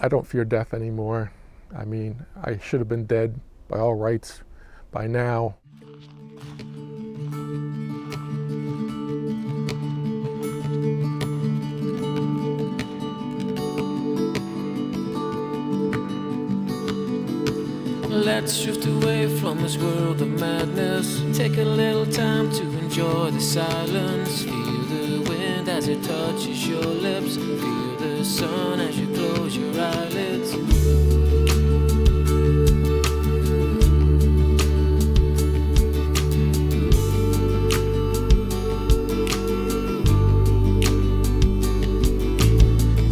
I don't fear death anymore. I mean, I should have been dead by all rights by now. Let's drift away from this world of madness. Take a little time to enjoy the silence. Feel the wind as it touches your lips. Feel the sun as you close your eyelids.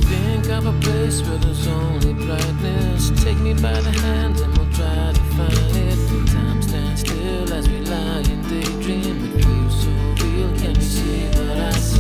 Think of a place where there's only brightness. Take me by the hand and we'll try to find it. Time stands still as we lie and daydream. It feels so real, can you see what I see?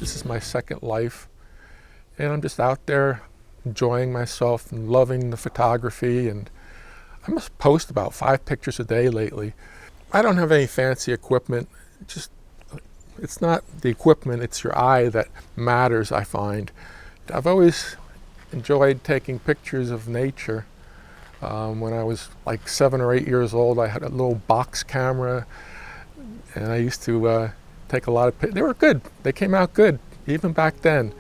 This is my second life, and I'm just out there enjoying myself and loving the photography, and I must post about 5 pictures a day lately. I don't have any fancy equipment. It's not the equipment, it's your eye that matters, I find. I've always enjoyed taking pictures of nature. When I was like 7 or 8 years old, I had a little box camera, and I used to take a lot of pictures. They were good. They came out good, even back then.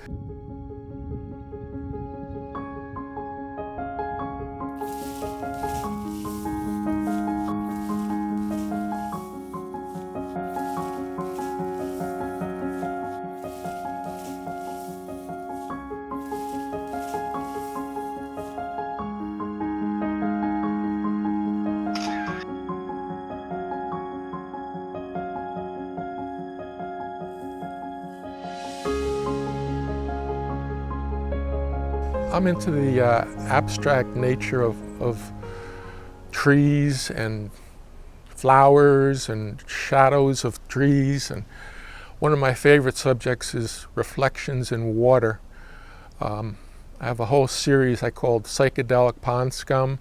I'm into the abstract nature of trees and flowers and shadows of trees, and one of my favorite subjects is reflections in water. I have a whole series I called Psychedelic Pond Scum.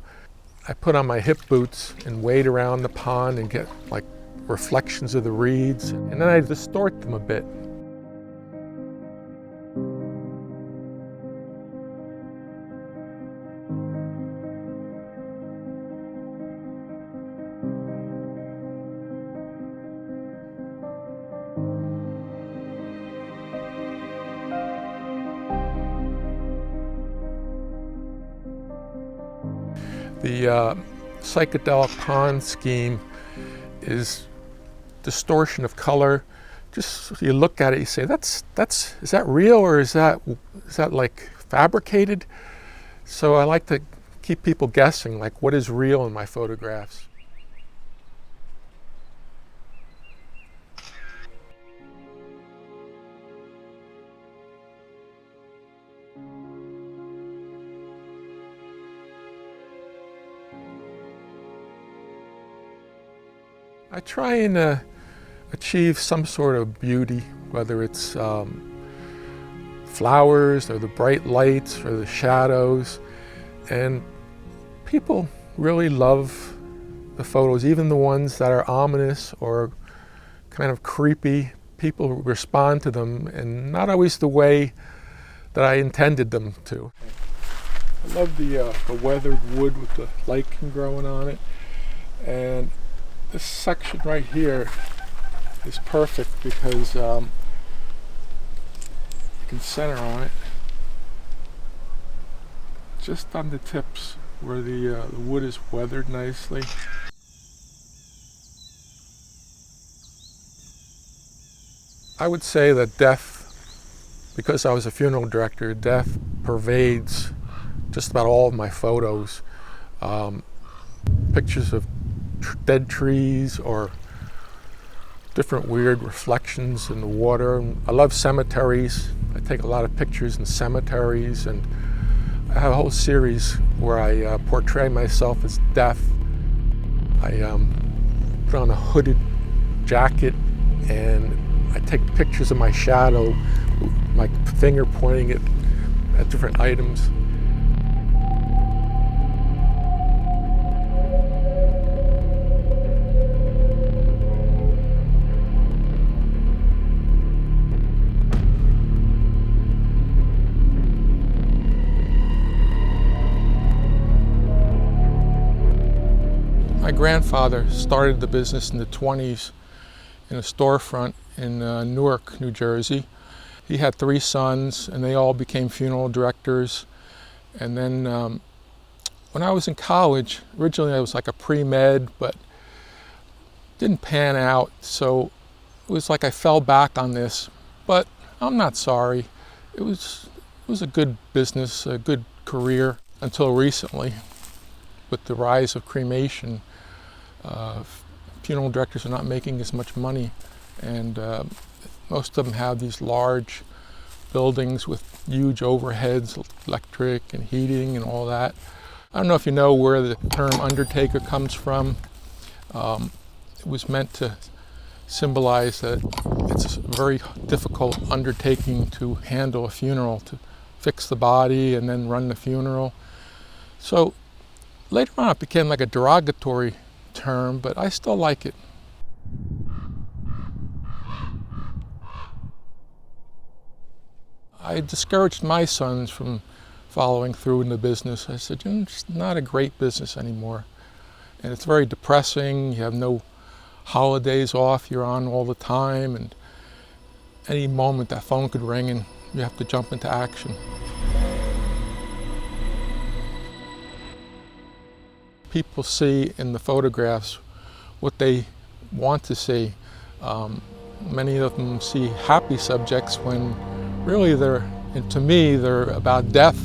I put on my hip boots and wade around the pond and get like reflections of the reeds, and then I distort them a bit. The psychedelic pond scheme is distortion of color. Just you look at it, you say, is that real, or is that like fabricated? So I like to keep people guessing, like, what is real in my photographs. I try and achieve some sort of beauty, whether it's flowers or the bright lights or the shadows, and people really love the photos, even the ones that are ominous or kind of creepy. People respond to them, and not always the way that I intended them to. I love the weathered wood with the lichen growing on it, and this section right here is perfect because you can center on it just on the tips where the wood is weathered nicely. I would say that death, because I was a funeral director, death pervades just about all of my photos. Pictures of dead trees or different weird reflections in the water. I love cemeteries. I take a lot of pictures in cemeteries, and I have a whole series where I portray myself as death. I put on a hooded jacket and I take pictures of my shadow, my finger pointing at different items. My grandfather started the business in the 20s in a storefront in Newark, New Jersey. He had 3 sons and they all became funeral directors. And then when I was in college, originally I was like a pre-med, but didn't pan out. So it was like I fell back on this, but I'm not sorry. It was a good business, a good career until recently. With the rise of cremation, funeral directors are not making as much money, and most of them have these large buildings with huge overheads, electric and heating and all that. I don't know if you know where the term Undertaker comes from. It was meant to symbolize that it's a very difficult undertaking to handle a funeral, to fix the body and then run the funeral. So later on it became like a derogatory term, but I still like it. I discouraged my sons from following through in the business. I said, it's not a great business anymore. And it's very depressing. You have no holidays off. You're on all the time. And any moment that phone could ring and you have to jump into action. People see in the photographs what they want to see. Many of them see happy subjects when really to me, they're about death,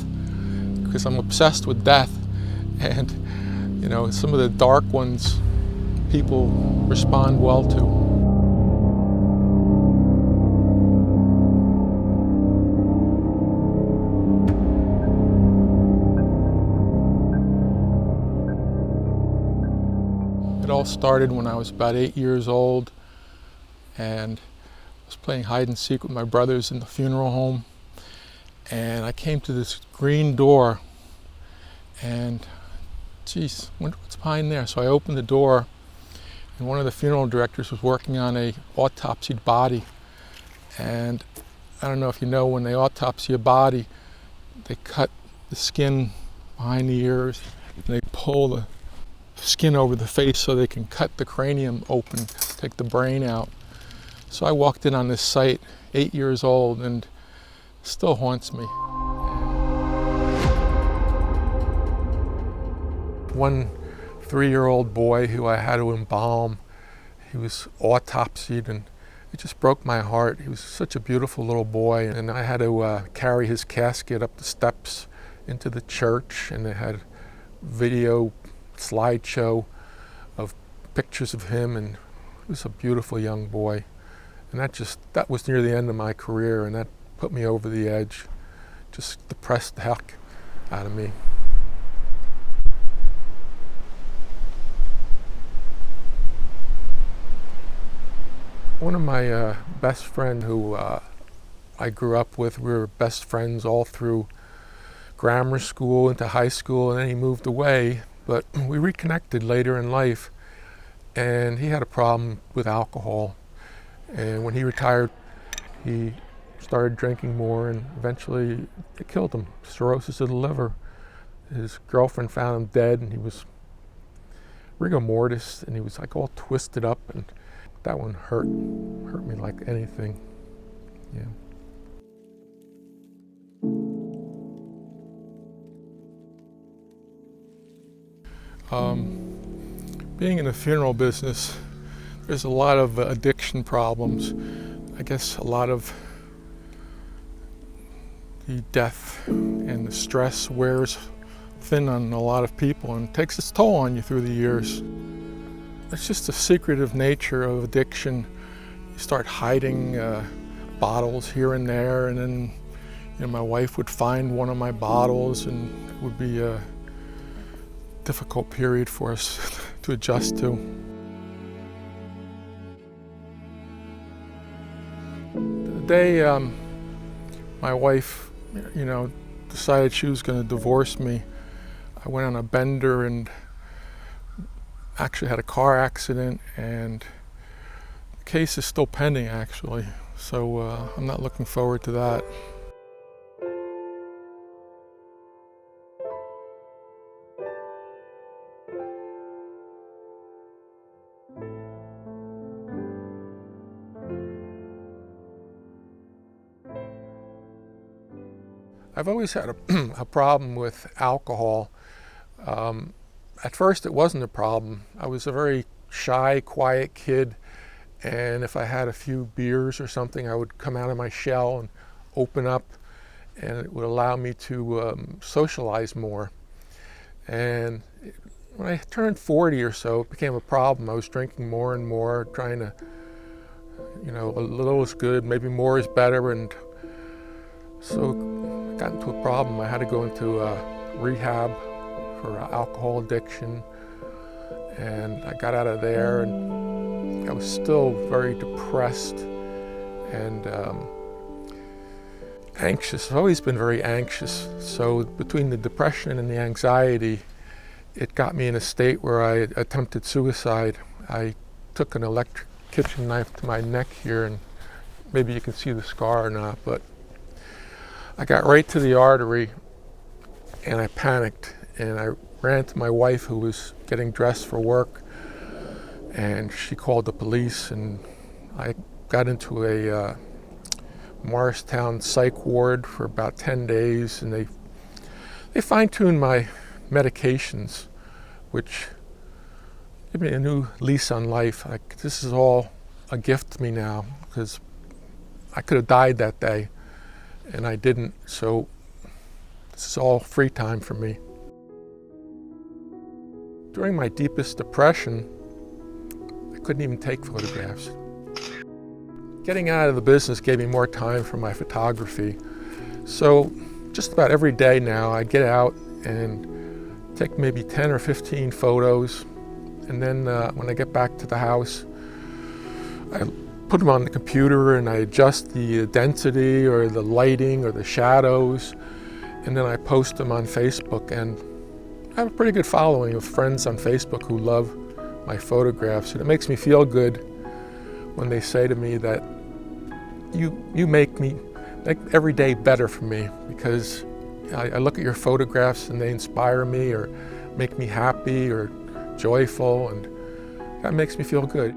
because I'm obsessed with death. And, some of the dark ones, people respond well to. It all started when I was about 8 years old, and I was playing hide and seek with my brothers in the funeral home, and I came to this green door, and geez, wonder what's behind there. So I opened the door, and one of the funeral directors was working on a autopsied body. And I don't know if you know, when they autopsy a body, they cut the skin behind the ears, and they pull the skin over the face so they can cut the cranium open, take the brain out. So I walked in on this site, 8 years old, and it still haunts me. One 3-year-old boy who I had to embalm, he was autopsied, and it just broke my heart. He was such a beautiful little boy, and I had to carry his casket up the steps into the church, and they had video slideshow of pictures of him, and he was a beautiful young boy. And that was near the end of my career, and that put me over the edge, just depressed the heck out of me. One of my best friends who I grew up with, we were best friends all through grammar school into high school, and then he moved away, but we reconnected later in life, and he had a problem with alcohol. And when he retired, he started drinking more, and eventually it killed him, cirrhosis of the liver. His girlfriend found him dead, and he was rigor mortis, and he was like all twisted up, and that one hurt me like anything. Yeah. Being in the funeral business, there's a lot of addiction problems. I guess a lot of the death and the stress wears thin on a lot of people and takes its toll on you through the years. It's just the secretive nature of addiction start hiding bottles here and there, and then my wife would find one of my bottles, and it would be a difficult period for us to adjust to. The day my wife, decided she was going to divorce me, I went on a bender and actually had a car accident, and the case is still pending actually, so I'm not looking forward to that. I've always had a problem with alcohol. At first it wasn't a problem. I was a very shy, quiet kid, and if I had a few beers or something, I would come out of my shell and open up, and it would allow me to socialize more. And when I turned 40 or so, it became a problem. I was drinking more and more, trying to, a little is good, maybe more is better, and so I got into a problem. I had to go into rehab for alcohol addiction, and I got out of there, and I was still very depressed and anxious. I've always been very anxious. So between the depression and the anxiety, it got me in a state where I attempted suicide. I took an electric kitchen knife to my neck here, and maybe you can see the scar or not, but I got right to the artery and I panicked, and I ran to my wife, who was getting dressed for work, and she called the police, and I got into a Morristown psych ward for about 10 days, and they fine-tuned my medications, which gave me a new lease on life. This is all a gift to me now, because I could have died that day, and I didn't, so this is all free time for me. During my deepest depression, I couldn't even take photographs. Getting out of the business gave me more time for my photography. So just about every day now, I get out and take maybe 10 or 15 photos, and then when I get back to the house, I put them on the computer and I adjust the density or the lighting or the shadows, and then I post them on Facebook. And I have a pretty good following of friends on Facebook who love my photographs, and it makes me feel good when they say to me that you make every day better for me, because I look at your photographs and they inspire me or make me happy or joyful, and that makes me feel good.